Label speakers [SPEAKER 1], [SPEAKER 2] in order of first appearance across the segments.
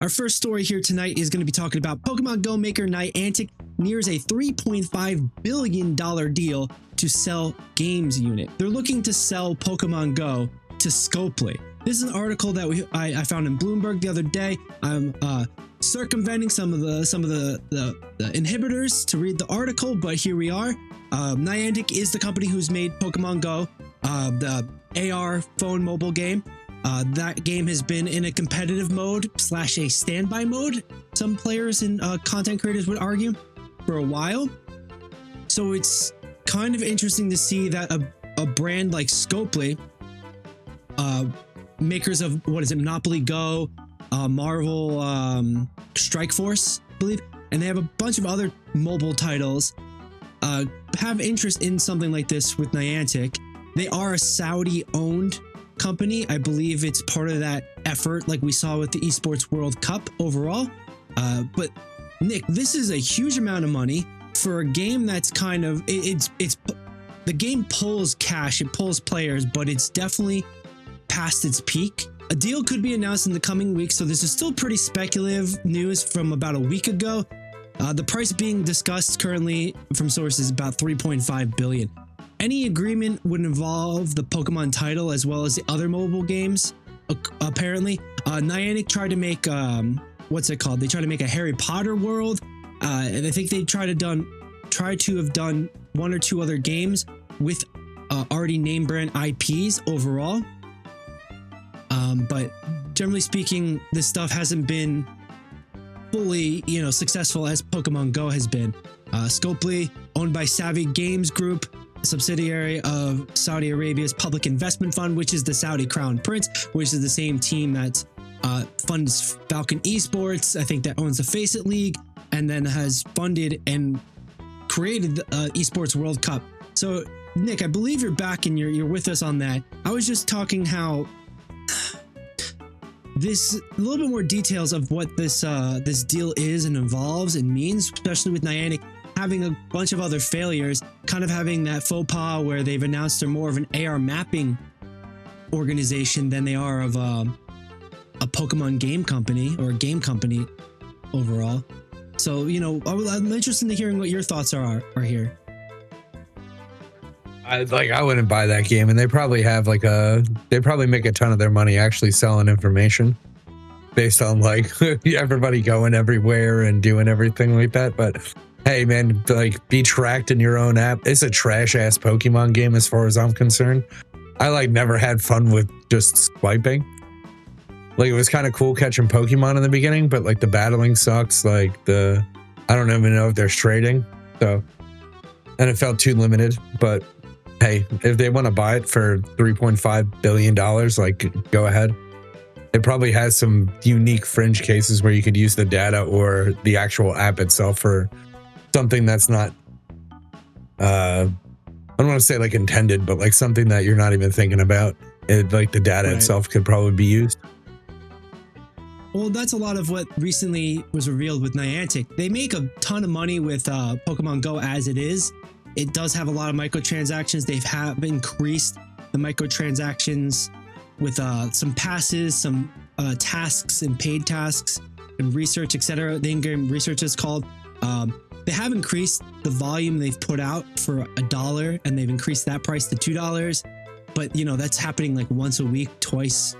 [SPEAKER 1] Our first story here tonight is going to be talking about Pokemon Go maker Niantic nears a $3.5 billion deal to sell games unit. They're looking to sell Pokemon Go to Scopely. This is an article that I found in Bloomberg the other day. I'm circumventing some of the inhibitors to read the article, but here we are. Niantic is the company who's made Pokemon Go, the AR phone mobile game. That game has been in a competitive mode / a standby mode, some players and content creators would argue, for a while. So it's kind of interesting to see that a brand like Scopely, makers of, what is it, Monopoly Go, Marvel Strike Force, I believe, and they have a bunch of other mobile titles, have interest in something like this with Niantic. They are a Saudi-owned company. I believe it's part of that effort, like we saw with the Esports World Cup overall. But Nick, this is a huge amount of money for a game that's kind of it's the game pulls cash, it pulls players, but it's definitely past its peak. A deal could be announced in the coming weeks, so this is still pretty speculative news from about a week ago. The price being discussed currently from sources is about $3.5 billion. Any agreement would involve the Pokemon title as well as the other mobile games. Apparently, Niantic tried to make what's it called? They tried to make a Harry Potter world, and I think they try to have done one or two other games with already name brand IPs overall. But generally speaking, this stuff hasn't been fully, successful as Pokemon Go has been. Scopely, owned by Savvy Games Group, a subsidiary of Saudi Arabia's Public Investment Fund, which is the Saudi Crown Prince, which is the same team that funds Falcon Esports, I think that owns the Faceit League, and then has funded and created the Esports World Cup. So, Nick, I believe you're back and you're with us on that. I was just talking how this a little bit more details of what this deal is and involves and means, especially with Niantic having a bunch of other failures, kind of having that faux pas where they've announced they're more of an AR mapping organization than they are of a Pokemon game company or a game company overall. So, I'm interested in hearing what your thoughts are here.
[SPEAKER 2] I wouldn't buy that game, and they probably have they probably make a ton of their money actually selling information based on everybody going everywhere and doing everything like that. But hey, man, be tracked in your own app. It's a trash ass Pokemon game as far as I'm concerned. I never had fun with just swiping. It was kind of cool catching Pokemon in the beginning, but the battling sucks. I don't even know if there's trading. So, and it felt too limited, but hey, if they want to buy it for $3.5 billion, go ahead. It probably has some unique fringe cases where you could use the data or the actual app itself for something that's not, I don't want to say intended, but something that you're not even thinking about. The data
[SPEAKER 1] Right.
[SPEAKER 2] itself could probably be used.
[SPEAKER 1] Well, that's a lot of what recently was revealed with Niantic. They make a ton of money with Pokemon Go as it is. It does have a lot of microtransactions. They have increased the microtransactions with some passes, some tasks and paid tasks and research, etc. The in-game research is called. They have increased the volume they've put out for $1, and they've increased that price to $2. But that's happening once a week, twice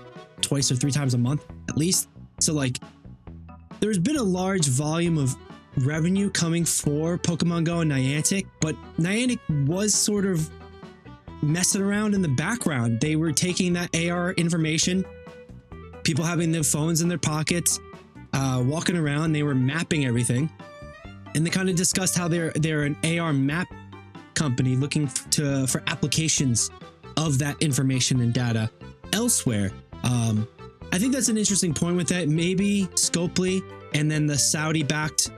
[SPEAKER 1] or 3 times a month at least. So there's been a large volume of revenue coming for Pokemon Go and Niantic, but Niantic was sort of messing around in the background. They were taking that AR information, people having their phones in their pockets, walking around, they were mapping everything. And they kind of discussed how they're an AR map company looking for applications of that information and data elsewhere. I think that's an interesting point with that. Maybe Scopely and then the Saudi-backed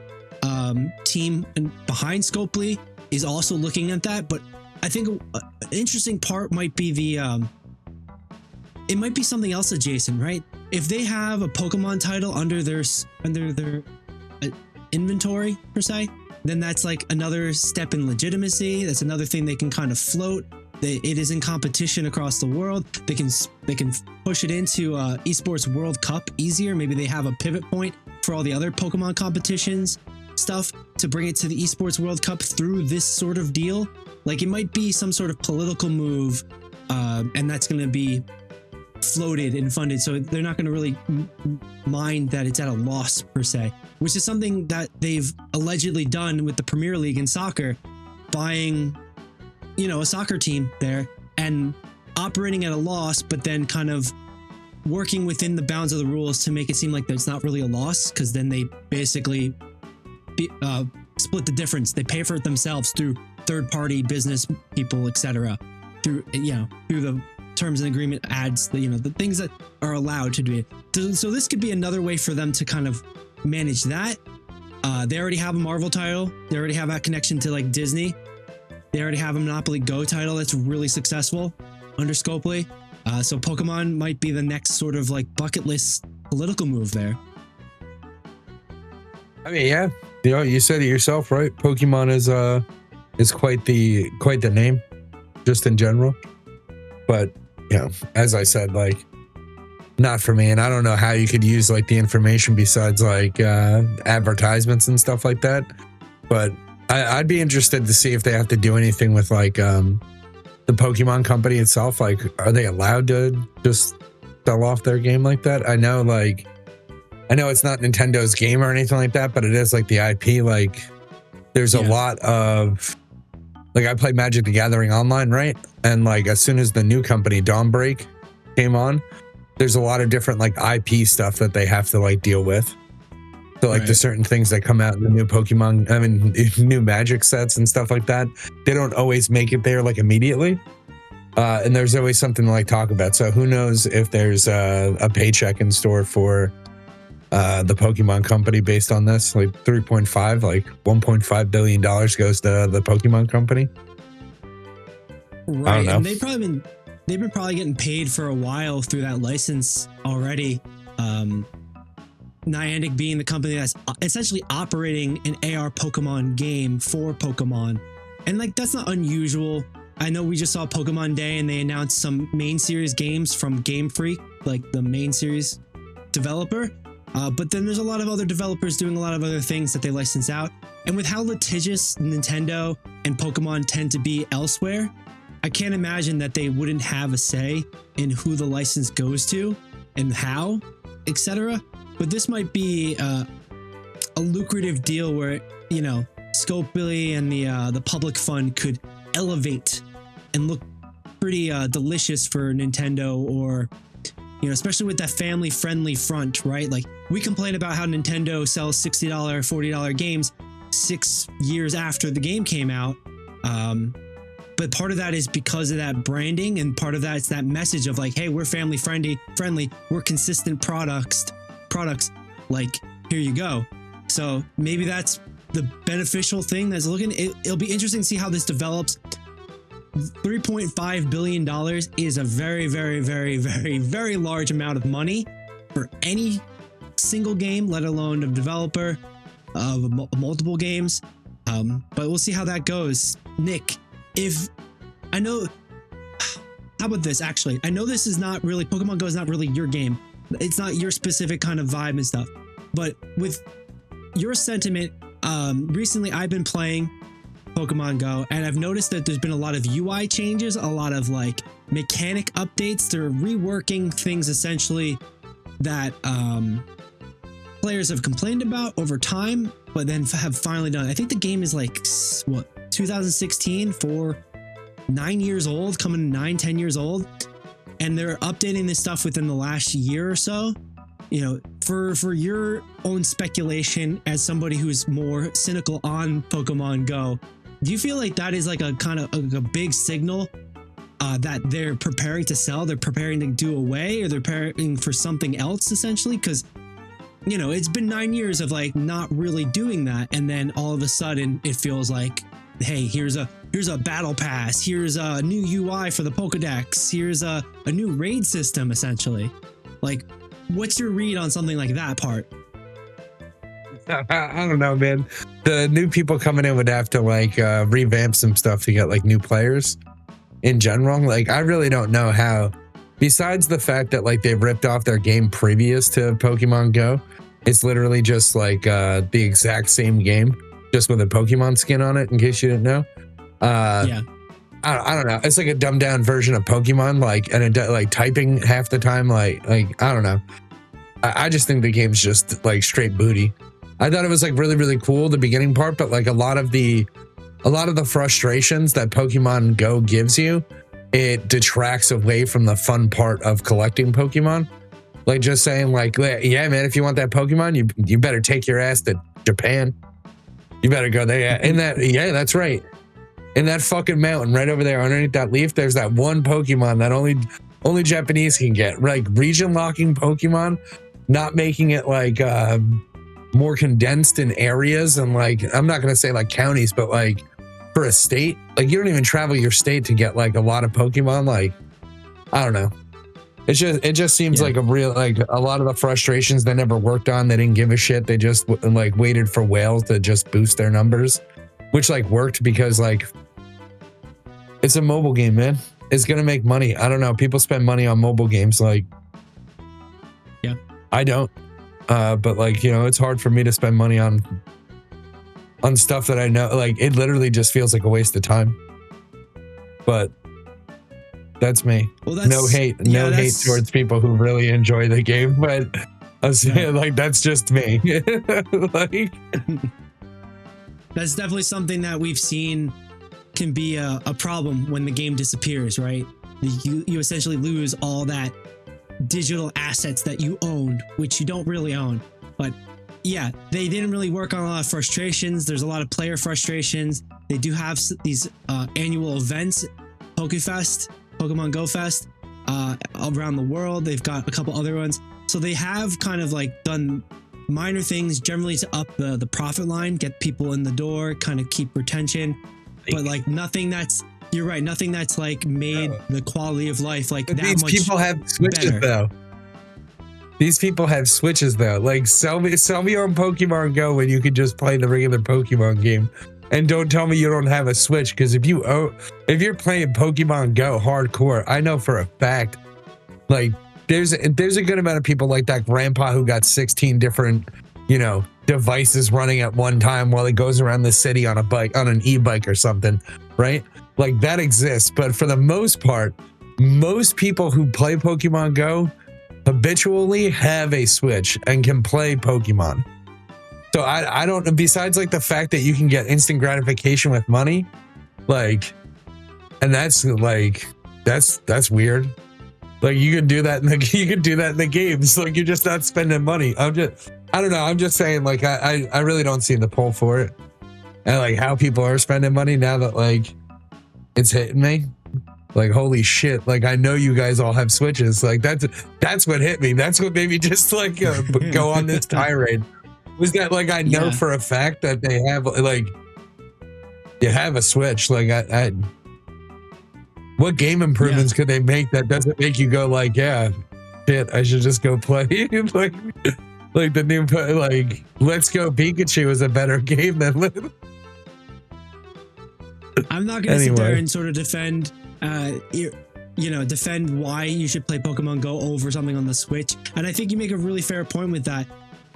[SPEAKER 1] team behind Scopely is also looking at that. But I think an interesting part might be it might be something else adjacent, right? If they have a Pokemon title under their inventory per se, then that's another step in legitimacy. That's another thing they can kind of float. It is in competition across the world. They can push it into Esports World Cup easier. Maybe they have a pivot point for all the other Pokemon competitions stuff to bring it to the Esports World Cup through this sort of deal. Like it might be some sort of political move, and that's going to be floated and funded, so they're not going to really mind that it's at a loss per se, which is something that they've allegedly done with the Premier League in soccer, buying, you know, a soccer team there and operating at a loss, but then kind of working within the bounds of the rules to make it seem like it's not really a loss, because then they basically split the difference. They pay for it themselves through third-party business people, etc., through the terms and agreement adds the things that are allowed to do it. So this could be another way for them to kind of manage that. They already have a Marvel title. They already have that connection to like Disney. They already have a Monopoly Go title that's really successful under Scopely. So Pokemon might be the next sort of like bucket list political move there.
[SPEAKER 2] I mean, yeah, you know, you said it yourself, right? Pokemon is quite the name, just in general. But you know, as I said, like, not for me. And I don't know how you could use like the information besides like advertisements and stuff like that. But I'd be interested to see if they have to do anything with like the Pokemon company itself. Like, are they allowed to just sell off their game like that? I know it's not Nintendo's game or anything like that, but it is like the IP. Like, there's a lot of, like, I play Magic the Gathering online, right? And like, as soon as the new company Dawnbreak came on, there's a lot of different like IP stuff that they have to like deal with. So like the certain things that come out in the new Pokemon, I mean, new Magic sets and stuff like that, they don't always make it there like immediately. And there's always something to like talk about. So who knows if there's a paycheck in store for the Pokemon company based on this, like 3.5, like $1.5 billion goes to the Pokemon company.
[SPEAKER 1] Right, and they've been probably getting paid for a while through that license already. Niantic being the company that's essentially operating an AR Pokemon game for Pokemon, and like that's not unusual. I know we just saw Pokemon Day and they announced some main series games from Game Freak, like the main series developer. But then there's a lot of other developers doing a lot of other things that they license out. And with how litigious Nintendo and Pokemon tend to be elsewhere, I can't imagine that they wouldn't have a say in who the license goes to and how, etc. But this might be a lucrative deal where, you know, Scopely and the public fund could elevate and look pretty delicious for Nintendo, or, you know, especially with that family-friendly front, right? Like, we complain about how Nintendo sells $60, $40 games 6 years after the game came out. But part of that is because of that branding, and part of that is that message of like, hey, we're family friendly, we're consistent products, like, here you go. So maybe that's the beneficial thing that's looking. It'll be interesting to see how this develops. $3.5 billion is a very, very, very, very, very large amount of money for any single game, let alone a developer of multiple games. But we'll see how that goes. Nick, how about this? Actually, I know this is not really, Pokemon Go is not really your game. It's not your specific kind of vibe and stuff. But with your sentiment, recently I've been playing Pokemon Go, and I've noticed that there's been a lot of UI changes, a lot of like mechanic updates. They're reworking things essentially that players have complained about over time, but then have finally done. I think the game is like, what, 2016, for 9 years old, coming 9-10 years old, and they're updating this stuff within the last year or so. You know, for your own speculation as somebody who's more cynical on Pokemon Go, do you feel like that is like a kind of a big signal that they're preparing to sell, they're preparing to do away, or they're preparing for something else essentially? Because, you know, it's been 9 years of like not really doing that, and then all of a sudden it feels like, hey, here's a battle pass, here's a new UI for the Pokedex, here's a new raid system essentially. Like, what's your read on something like that part?
[SPEAKER 2] I don't know, man. The new people coming in would have to like revamp some stuff to get like new players. in general. Like, I really don't know how, besides the fact that like they've ripped off their game previous to Pokemon Go, it's literally just like the exact same game, just with a Pokemon skin on it, in case you didn't know.
[SPEAKER 1] Yeah.
[SPEAKER 2] I don't know. It's like a dumbed down version of Pokemon, like, and like typing half the time, like I don't know. I just think the game's just like straight booty. I thought it was like really, really cool, the beginning part, but like a lot of the frustrations that Pokemon Go gives you, it detracts away from the fun part of collecting Pokemon. Like, just saying like, yeah, man, if you want that Pokemon, you better take your ass to Japan. You better go there. And yeah, that's right. In that fucking mountain right over there underneath that leaf, there's that one Pokemon that only Japanese can get. Like, region locking Pokemon, not making it like more condensed in areas, and like, I'm not gonna say like counties, but like for a state, like you don't even travel your state to get like a lot of Pokemon. Like, I don't know. It just seems like a real, like, a lot of the frustrations they never worked on. They didn't give a shit. They just like waited for whales to just boost their numbers, which like worked because like it's a mobile game, man. It's gonna make money. I don't know. People spend money on mobile games. Like,
[SPEAKER 1] yeah,
[SPEAKER 2] I don't. But like, you know, it's hard for me to spend money on stuff that I know. Like, it literally just feels like a waste of time. But that's me. Well, no hate towards people who really enjoy the game, but I'm saying, like, that's just me. Like,
[SPEAKER 1] that's definitely something that we've seen can be a problem when the game disappears, right? You essentially lose all that digital assets that you owned, which you don't really own. But yeah, they didn't really work on a lot of frustrations. There's a lot of player frustrations. They do have these annual events, PokeFest, Pokemon Go Fest, around the world. They've got a couple other ones. So they have kind of like done minor things generally to up the profit line, get people in the door, kind of keep retention. But like nothing that's, you're right, nothing that's like made the quality of life like that
[SPEAKER 2] these
[SPEAKER 1] much
[SPEAKER 2] people have switches
[SPEAKER 1] better.
[SPEAKER 2] though. These people have switches though. Like, sell me on Pokemon Go when you could just play the regular Pokemon game. And don't tell me you don't have a Switch, because if you're playing Pokemon Go hardcore, I know for a fact, like, there's a good amount of people like that grandpa who got 16 different, you know, devices running at one time while he goes around the city on a bike, on an e-bike or something, right? Like, that exists. But for the most part, most people who play Pokemon Go habitually have a Switch and can play Pokemon. So I don't, besides like the fact that you can get instant gratification with money, like, and that's like, that's weird. Like, you can do that in the games. Like, you're just not spending money. I don't know. I'm just saying, like, I really don't see the pull for it. And like how people are spending money now that like it's hitting me. Like, holy shit. Like, I know you guys all have Switches. Like, that's what hit me. That's what made me just like go on this tirade. Was that like, I know for a fact that they have, like, you have a Switch. Like, I what game improvements could they make that doesn't make you go like, yeah, shit, I should just go play? like the new, like, Let's Go Pikachu is a better game than
[SPEAKER 1] I'm not going to sit there and sort of defend, defend why you should play Pokemon Go over something on the Switch. And I think you make a really fair point with that,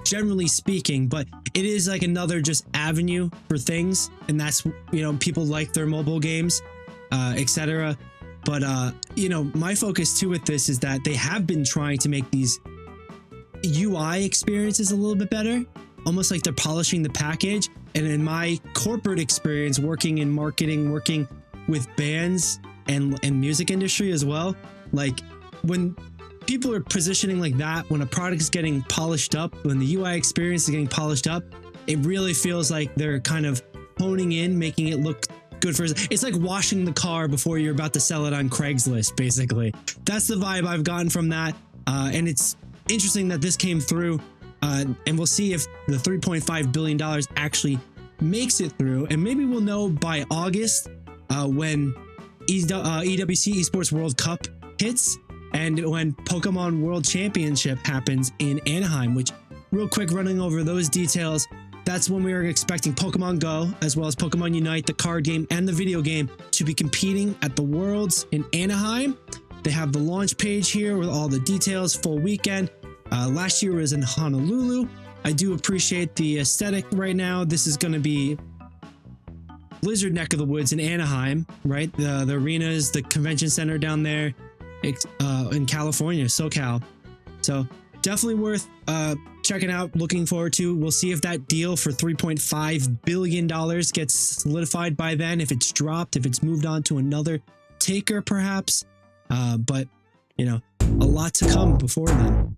[SPEAKER 1] generally speaking, but it is like another just avenue for things. And that's, you know, people like their mobile games, etc. But, my focus too with this is that they have been trying to make these UI experiences a little bit better, almost like they're polishing the package. And in my corporate experience, working in marketing, working with bands and music industry as well, like, when people are positioning like that, when a product is getting polished up, when the UI experience is getting polished up, it really feels like they're kind of honing in, making it look good for us. It's like washing the car before you're about to sell it on Craigslist, basically. That's the vibe I've gotten from that. And it's interesting that this came through. And we'll see if the $3.5 billion actually makes it through. And maybe we'll know by August when EWC Esports World Cup hits and when Pokemon World Championship happens in Anaheim, which, real quick, running over those details, That's when we are expecting Pokemon Go, as well as Pokemon Unite, the card game and the video game, to be competing at the Worlds in Anaheim. They have the launch page here with all the details, full weekend. Last year was in Honolulu. I do appreciate the aesthetic right now. This is going to be Blizzard neck of the woods in Anaheim, right? The arenas, the convention center down there in California, SoCal. So definitely worth checking out, looking forward to. We'll see if that deal for $3.5 billion gets solidified by then, if it's dropped, if it's moved on to another taker perhaps. But, you know, a lot to come before then.